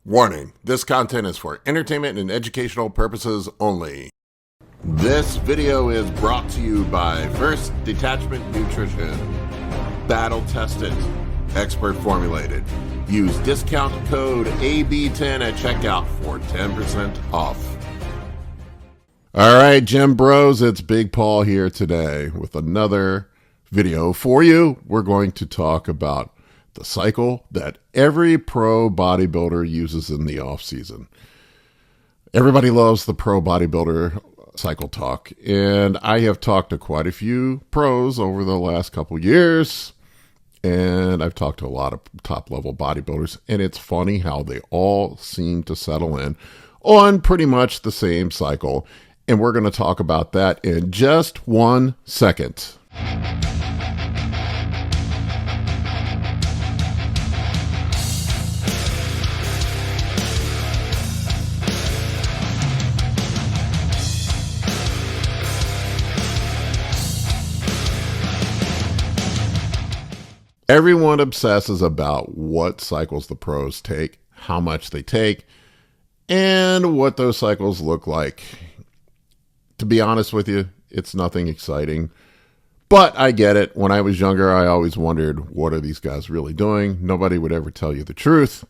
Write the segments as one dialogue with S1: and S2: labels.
S1: Warning, this content is for entertainment and educational purposes only. This video is brought to you by First Detachment Nutrition. Battle tested, expert formulated. Use discount code AB10 at checkout for 10% off. All right, Gym Bros, it's Big Paul here today with another video for you. We're going to talk about the cycle that every pro bodybuilder uses in the off season. Everybody loves the pro bodybuilder cycle talk, and I have talked to quite a few pros over the last couple years, and I've talked to a lot of top level bodybuilders, and it's funny how they all seem to settle in on pretty much the same cycle, and we're going to talk about that in just 1 second. Everyone obsesses about what cycles the pros take, how much they take, and what those cycles look like. To be honest with you, it's nothing exciting, but I get it. When I was younger, I always wondered, what are these guys really doing? Nobody would ever tell you the truth.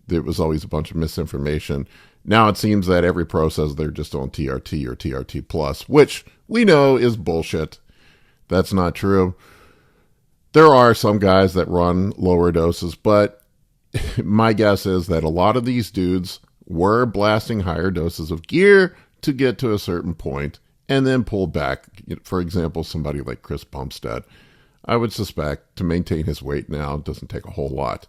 S1: There was always a bunch of misinformation. Now it seems that every pro says they're just on TRT or TRT plus, which we know is bullshit. That's not true. There are some guys that run lower doses, but my guess is that a lot of these dudes were blasting higher doses of gear to get to a certain point and then pulled back. For example, somebody like Chris Bumstead, I would suspect to maintain his weight now doesn't take a whole lot.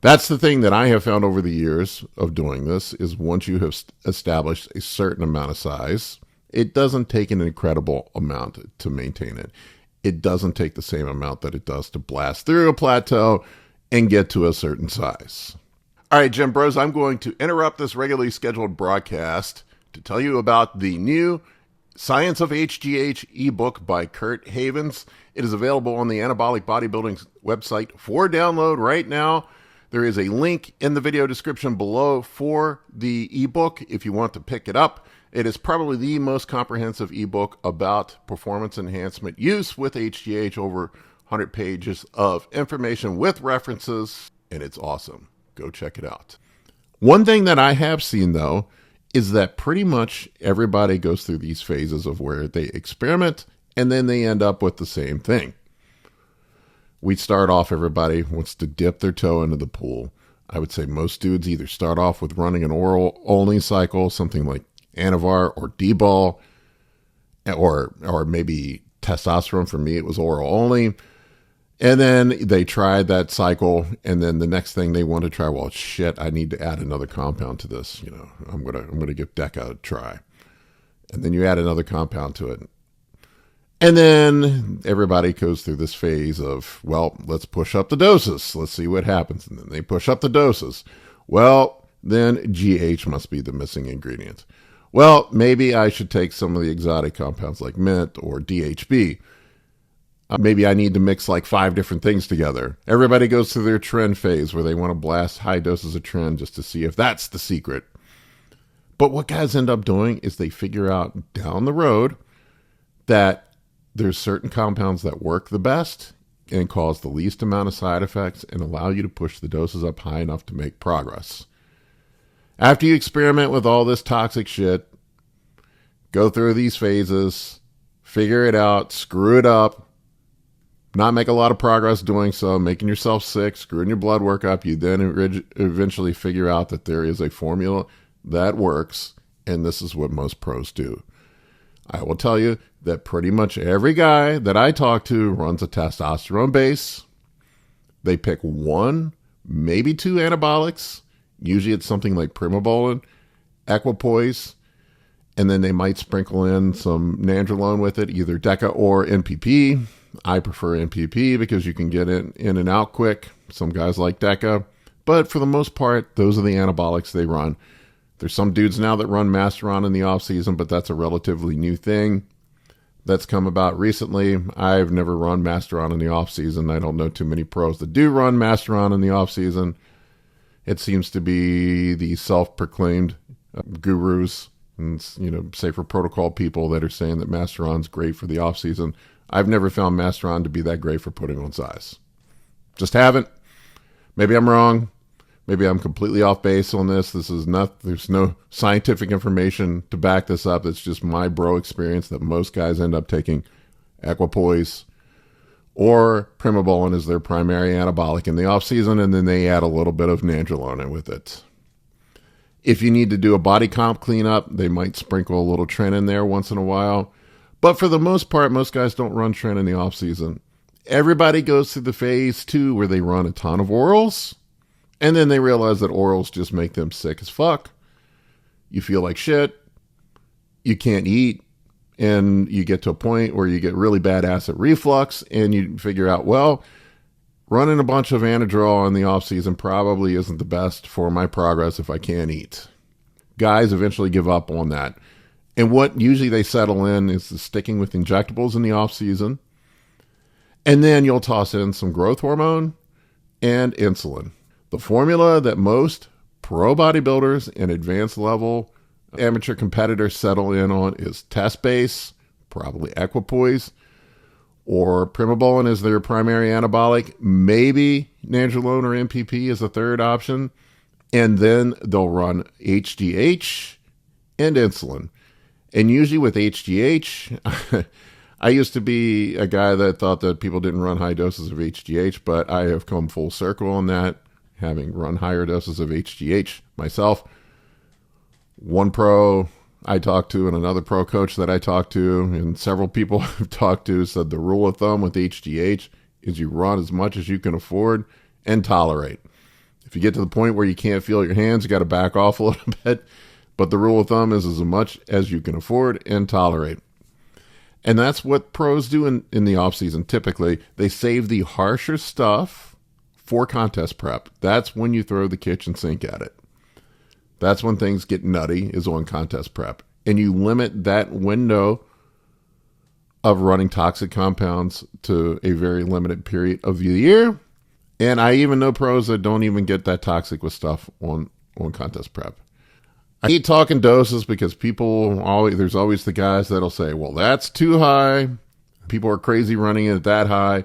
S1: That's the thing that I have found over the years of doing this, is once you have established a certain amount of size, it doesn't take an incredible amount to maintain it. It doesn't take the same amount that it does to blast through a plateau and get to a certain size. All right, Gym Bros, I'm going to interrupt this regularly scheduled broadcast to tell you about the new Science of HGH ebook by Kurt Havens. It is available on the Anabolic Bodybuilding website for download right now. There is a link in the video description below for the ebook if you want to pick it up. It is probably the most comprehensive ebook about performance enhancement use with HGH, over 100 pages of information with references, and it's awesome. Go check it out. One thing that I have seen, though, is that pretty much everybody goes through these phases of where they experiment, and then they end up with the same thing. We start off, everybody wants to dip their toe into the pool. I would say most dudes either start off with running an oral-only cycle, something like Anavar or D-ball, or maybe testosterone. For me, it was oral only. And then they tried that cycle, and then the next thing they want to try, well, shit, I need to add another compound to this. You know, I'm gonna give DECA a try. And then you add another compound to it. And then everybody goes through this phase of, well, let's push up the doses. Let's see what happens. And then they push up the doses. Well, then GH must be the missing ingredient. Well, maybe I should take some of the exotic compounds like mint or DHB. Maybe I need to mix like 5 different things together. Everybody goes through their trend phase where they want to blast high doses of trend just to see if that's the secret. But what guys end up doing is they figure out down the road that there's certain compounds that work the best and cause the least amount of side effects and allow you to push the doses up high enough to make progress. After you experiment with all this toxic shit, go through these phases, figure it out, screw it up, not make a lot of progress doing so, making yourself sick, screwing your blood work up, you then eventually figure out that there is a formula that works, and this is what most pros do. I will tell you that pretty much every guy that I talk to runs a testosterone base. They pick 1, maybe 2 anabolics. Usually it's something like primobolan, equipoise, and then they might sprinkle in some nandrolone with it, either DECA or NPP. I prefer NPP because you can get it in and out quick. Some guys like DECA, but for the most part, those are the anabolics they run. There's some dudes now that run Masteron in the off season, but that's a relatively new thing that's come about recently. I've never run Masteron in the off season. I don't know too many pros that do run Masteron in the off season. It seems to be the self-proclaimed gurus and, safer protocol people that are saying that Masteron's great for the off season. I've never found Masteron to be that great for putting on size. Just haven't. Maybe I'm wrong. Maybe I'm completely off base on this. There's no scientific information to back this up. It's just my bro experience that most guys end up taking equipoise or primobolan as their primary anabolic in the off season, and then they add a little bit of nandrolone with it. If you need to do a body comp cleanup, they might sprinkle a little tren in there once in a while. But for the most part, most guys don't run tren in the off season. Everybody goes through the phase 2 where they run a ton of orals, and then they realize that orals just make them sick as fuck. You feel like shit. You can't eat. And you get to a point where you get really bad acid reflux, and you figure out, well, running a bunch of Anadrol in the off season probably isn't the best for my progress if I can't eat. Guys eventually give up on that. And what usually they settle in is the sticking with injectables in the off season. And then you'll toss in some growth hormone and insulin. The formula that most pro bodybuilders and advanced level amateur competitors settle in on is test base, probably equipoise, or primobolan is their primary anabolic. Maybe nandrolone or MPP is a third option. And then they'll run HGH and insulin. And usually with HGH, I used to be a guy that thought that people didn't run high doses of HGH, but I have come full circle on that, having run higher doses of HGH myself. One pro I talked to and another pro coach that I talked to and several people I've talked to said the rule of thumb with HGH is you run as much as you can afford and tolerate. If you get to the point where you can't feel your hands, you got to back off a little bit. But the rule of thumb is as much as you can afford and tolerate. And that's what pros do in the off season. Typically, they save the harsher stuff for contest prep. That's when you throw the kitchen sink at it. That's when things get nutty, is on contest prep. And you limit that window of running toxic compounds to a very limited period of the year. And I even know pros that don't even get that toxic with stuff on contest prep. I hate talking doses because there's always the guys that'll say, well, that's too high. People are crazy running it that high.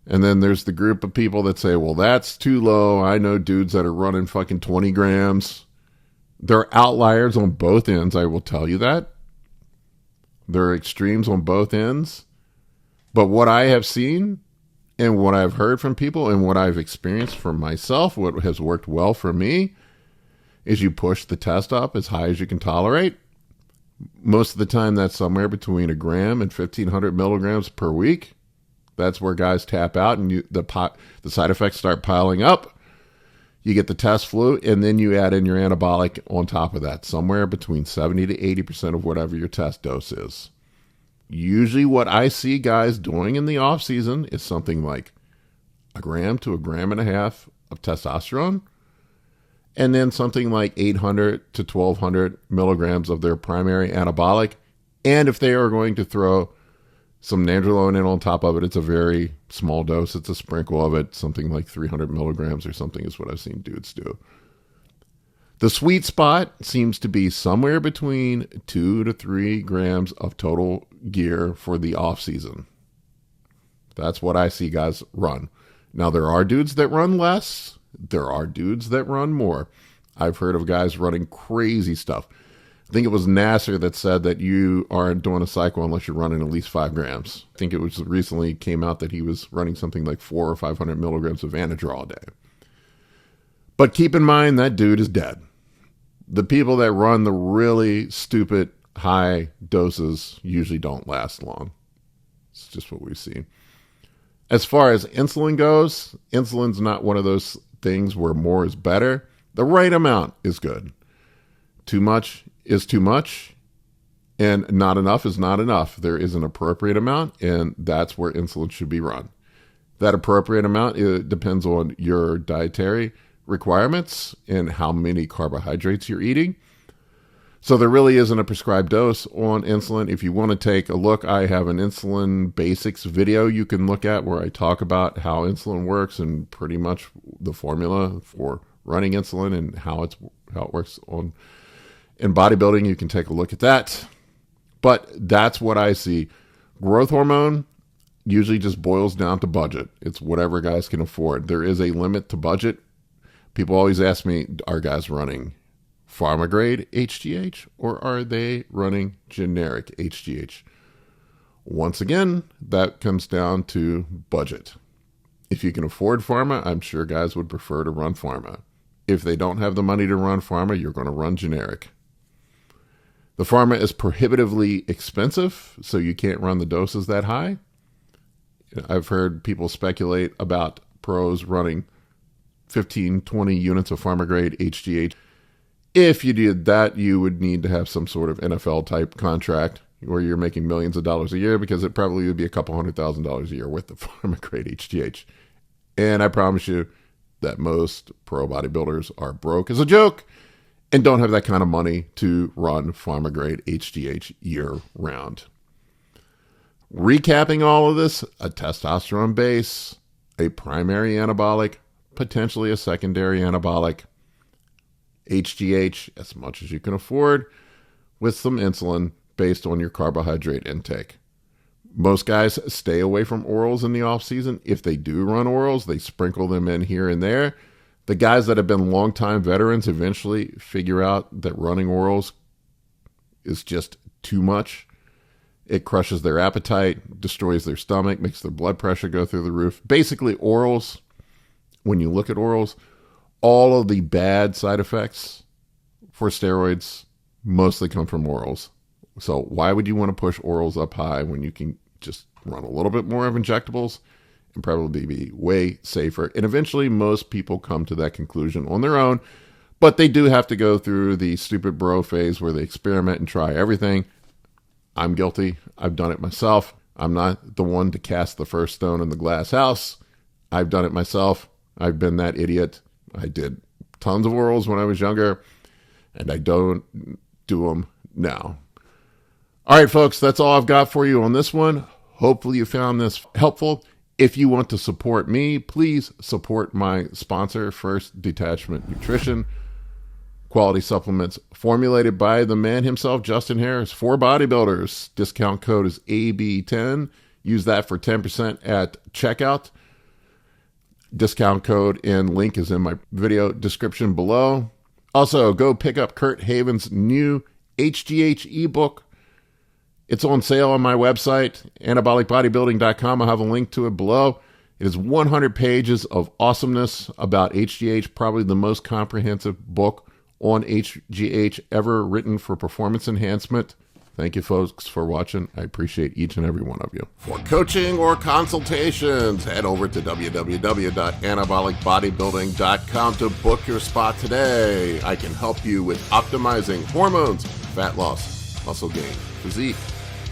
S1: And then there's the group of people that say, well, that's too low. I know dudes that are running fucking 20 grams. There are outliers on both ends, I will tell you that. There are extremes on both ends. But what I have seen and what I've heard from people and what I've experienced for myself, what has worked well for me, is you push the test up as high as you can tolerate. Most of the time, that's somewhere between 1 gram and 1,500 milligrams per week. That's where guys tap out and the side effects start piling up. You get the test flu, and then you add in your anabolic on top of that, somewhere between 70 to 80% of whatever your test dose is. Usually what I see guys doing in the off season is something like 1 gram to 1.5 grams of testosterone, and then something like 800 to 1,200 milligrams of their primary anabolic. And if they are going to throw some nandrolone in on top of it, it's a very small dose. It's a sprinkle of it. Something like 300 milligrams or something is what I've seen dudes do. The sweet spot seems to be somewhere between 2 to 3 grams of total gear for the off season. That's what I see guys run. Now, there are dudes that run less. There are dudes that run more. I've heard of guys running crazy stuff. I think it was Nasser that said that you aren't doing a cycle unless you're running at least 5 grams. I think it was recently came out that he was running something like 400 or 500 milligrams of Anadrol a day. But keep in mind, that dude is dead. The people that run the really stupid high doses usually don't last long. It's just what we've seen. As far as insulin goes, insulin's not one of those things where more is better. The right amount is good. Too much is too much, and not enough is not enough. There is an appropriate amount, and that's where insulin should be run. That appropriate amount, it depends on your dietary requirements and how many carbohydrates you're eating. So there really isn't a prescribed dose on insulin. If you want to take a look, I have an insulin basics video you can look at where I talk about how insulin works and pretty much the formula for running insulin and how it works in bodybuilding. You can take a look at that. But that's what I see. Growth hormone usually just boils down to budget. It's whatever guys can afford. There is a limit to budget. People always ask me, are guys running pharma grade HGH or are they running generic HGH? Once again, that comes down to budget. If you can afford pharma, I'm sure guys would prefer to run pharma. If they don't have the money to run pharma, you're going to run generic. The pharma is prohibitively expensive, so you can't run the doses that high. I've heard people speculate about pros running 15, 20 units of pharma grade HGH. If you did that, you would need to have some sort of NFL type contract where you're making millions of dollars a year, because it probably would be a couple $100,000 a year with the pharma grade HGH. And I promise you that most pro bodybuilders are broke as a joke and don't have that kind of money to run pharma grade HGH year round. Recapping all of this, a testosterone base, a primary anabolic, potentially a secondary anabolic, HGH as much as you can afford, with some insulin based on your carbohydrate intake. Most guys stay away from orals in the off season. If they do run orals, they sprinkle them in here and there. The guys that have been longtime veterans eventually figure out that running orals is just too much. It crushes their appetite, destroys their stomach, makes their blood pressure go through the roof. Basically, orals, when you look at orals, all of the bad side effects for steroids mostly come from orals. So why would you want to push orals up high when you can just run a little bit more of injectables and probably be way safer? And eventually most people come to that conclusion on their own, but they do have to go through the stupid bro phase where they experiment and try everything. I'm guilty. I've done it myself. I'm not the one to cast the first stone in the glass house. I've done it myself. I've been that idiot. I did tons of orals when I was younger, and I don't do them now. All right, folks, that's all I've got for you on this one. Hopefully you found this helpful. If you want to support me, please support my sponsor, First Detachment Nutrition. Quality supplements formulated by the man himself, Justin Harris, for bodybuilders. Discount code is AB10. Use that for 10% at checkout. Discount code and link is in my video description below. Also, go pick up Kurt Haven's new HGH ebook. It's on sale on my website, anabolicbodybuilding.com. I'll have a link to it below. It is 100 pages of awesomeness about HGH, probably the most comprehensive book on HGH ever written for performance enhancement. Thank you, folks, for watching. I appreciate each and every one of you. For coaching or consultations, head over to www.anabolicbodybuilding.com to book your spot today. I can help you with optimizing hormones, fat loss, muscle gain, physique,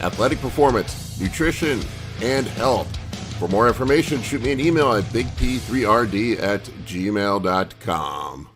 S1: athletic performance, nutrition, and health. For more information, shoot me an email at bigp3rd@gmail.com.